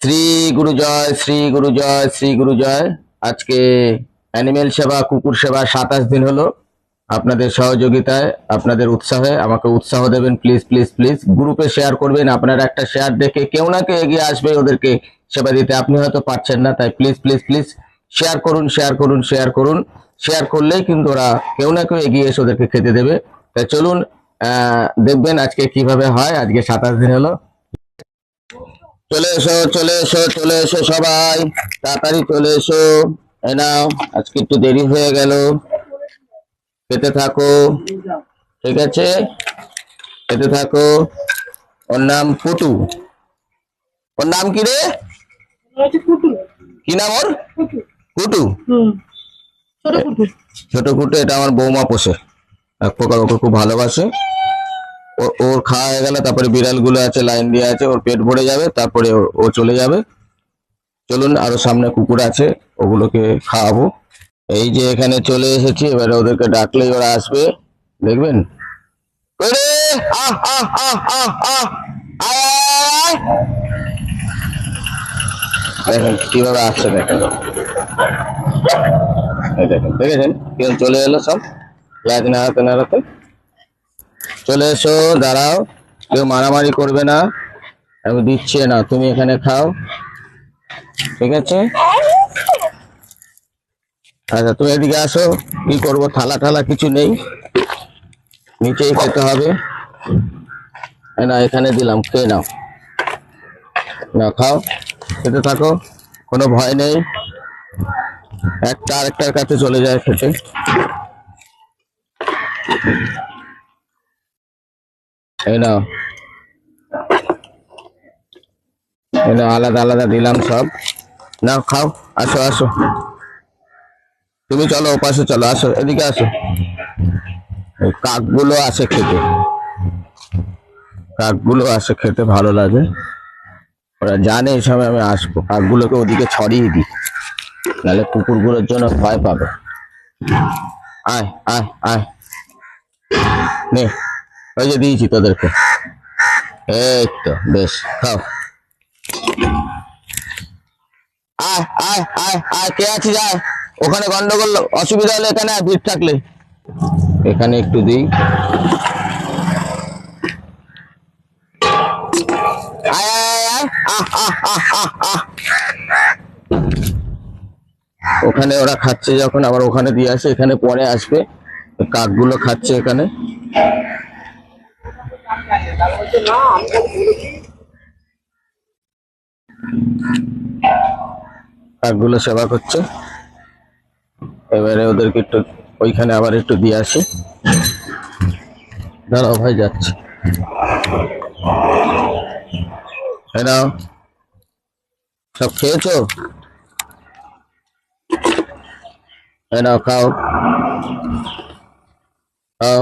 শ্রী গুরু জয়, শ্রী গুরু জয়, শ্রী গুরু জয়। আজকে অ্যানিমেল সেবা, কুকুর সেবা 27 দিন হলো। আপনাদের সহযোগিতায়, আপনাদের উৎসাহে আমাকে উৎসাহ দেবেন প্লিজ প্লিজ প্লিজ। গ্রুপে শেয়ার করবেন, আপনার একটা শেয়ার দেখে কেউ না কেউ এগিয়ে আসবে ওদেরকে সেবা দিতে। আপনি হয়তো পারছেন না, তাই প্লিজ প্লিজ প্লিজ শেয়ার করুন, শেয়ার করুন, শেয়ার করুন। শেয়ার করলেই কিন্তু ওরা কেউ না কেউ এগিয়ে এসে ওদেরকে খেতে দেবে। তাই চলুন দেখবেন আজকে কিভাবে হয়। আজকে 27 দিন হলো। চলে এসো, চলে এসো, চলে এসো সবাই, তাড়াতাড়ি চলে এসো। এই নাও, আজকে একটু দেরি হয়ে গেল, খেতে থাকো, ঠিক আছে? খেতে থাকো। ওর নাম পুটু। ওর নাম কি রে? কি নাম ওর? পুটু। ছোট কুটু, এটা আমার বৌমা পোষে। এক প্রকার ওকে খুব ভালোবাসে। ওর খাওয়া হয়ে গেলে তারপরে বিড়ালগুলো আছে, লাইন দিয়ে আছে, ওর পেট ভরে যাবে, তারপরে ও চলে যাবে। চলুন, আরো সামনে কুকুর আছে, ওগুলোকে খাওয়াবো। এই যে এখানে চলে এসেছি, এবারে ওদেরকে ডাকলেই ওরা আসবে, দেখবেন। দেখেন কিভাবে আসছে, দেখেন, দেখেন, দেখেছেন কেউ চলে এলো, সব লাইট নাড়াতে নাড়াতে। চলে এসো, দাঁড়াও, কেউ মারামারি করবে না, আমি দিচ্ছি না, তুমি এখানে খাও, ঠিক আছে? আচ্ছা, তুমি এদিকে আসো। কি করবো, থালা ঠালা কিছু নেই, নিচেই খেতে হবে। না, এখানে দিলাম, খেয়ে নাও, না খাও, খেতে থাকো, কোনো ভয় নেই। একটা আরেকটার কাছে চলে যায় খেতে। এই নাও, এই নাও, আলাদা আলাদা দিলাম সব, নাও খাও। আসো আসো, তুমি চলো ওপাশে চলো, আসো এদিকে আসো। কাকগুলো আসে খেতে, কাকগুলো আসে খেতে, ভালো লাগে। ওরা জানে এই সময় আমি আসবো, কাকগুলোকে ওদিকে ছড়িয়ে দিই, নাহলে কুকুরগুলোর জন্য ভয় পাবে। আয় আয় আয়, নে, ওই যে দিয়েছি তোদেরকে, এই তো বেশ, খাও। আয় আয় আয় আয়, কে আছিস? আয়, ওখানে গন্ডগোল, অসুবিধা হলে এখানে ভিড় থাকলে এখানে একটু দিই। আয় আয় আয়, আহ আহ আহ আহ আহ। ওখানে ওরা খাচ্ছে যখন, আবার ওখানে দিয়ে আসে, এখানে পরে আসবে। কাকগুলো খাচ্ছে এখানে, কাকগুলো সেবা করছে। এবারে ওদেরকে একটু ওইখানে আবার একটু দিয়ে আসি। দাঁড়াও ভাই, যাচ্ছে। নাও, সব খেয়েছো? নাও খাও, খাও।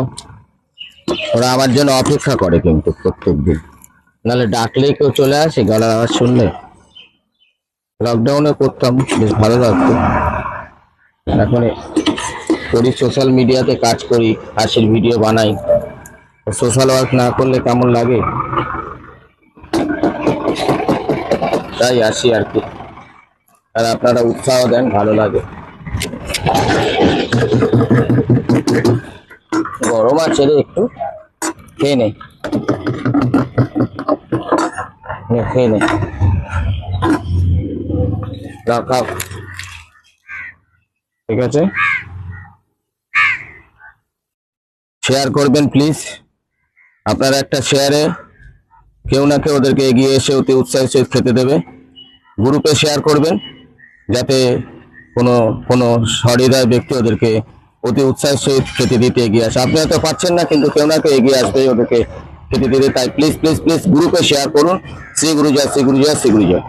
ওরা আমার জন্য অপেক্ষা করে কিন্তু প্রত্যেক দিন, নাহলে ডাকলেই কেউ চলে আসে, গলার আওয়াজ শুনলে। লকডাউনে করতাম, বেশ ভালো লাগতো। এখন করি, সোশ্যাল মিডিয়াতে কাজ করি, হাসির ভিডিও বানাই। সোশ্যাল ওয়ার্ক না করলে কেমন লাগে, তাই আসি আর কি। আর আপনারা উৎসাহ দেন, ভালো লাগে। গরম আছে রে, একটু খেয়ে নে, খেয়ে নে, খাও, ঠিক আছে? শেয়ার করবেন প্লিজ। আপনারা একটা শেয়ারে কেউ না কেউ ওদেরকে এগিয়ে এসে অতি উৎসাহের সহিত খেতে দেবে। গ্রুপে শেয়ার করবেন, যাতে কোনো কোনো সহৃদয় ব্যক্তি ওদেরকে অতি উৎসাহের সহিত খেতে দিতে এগিয়ে আসে। আপনি হয়তো পাচ্ছেন না, কিন্তু কেউ না কেউ এগিয়ে আসবে ওদেরকে খেতে দিতে। তাই প্লিজ প্লিজ প্লিজ গ্রুপে শেয়ার করুন। শ্রী গুরু জয়, শ্রী গুরু জয়, শ্রী গুরু জয়।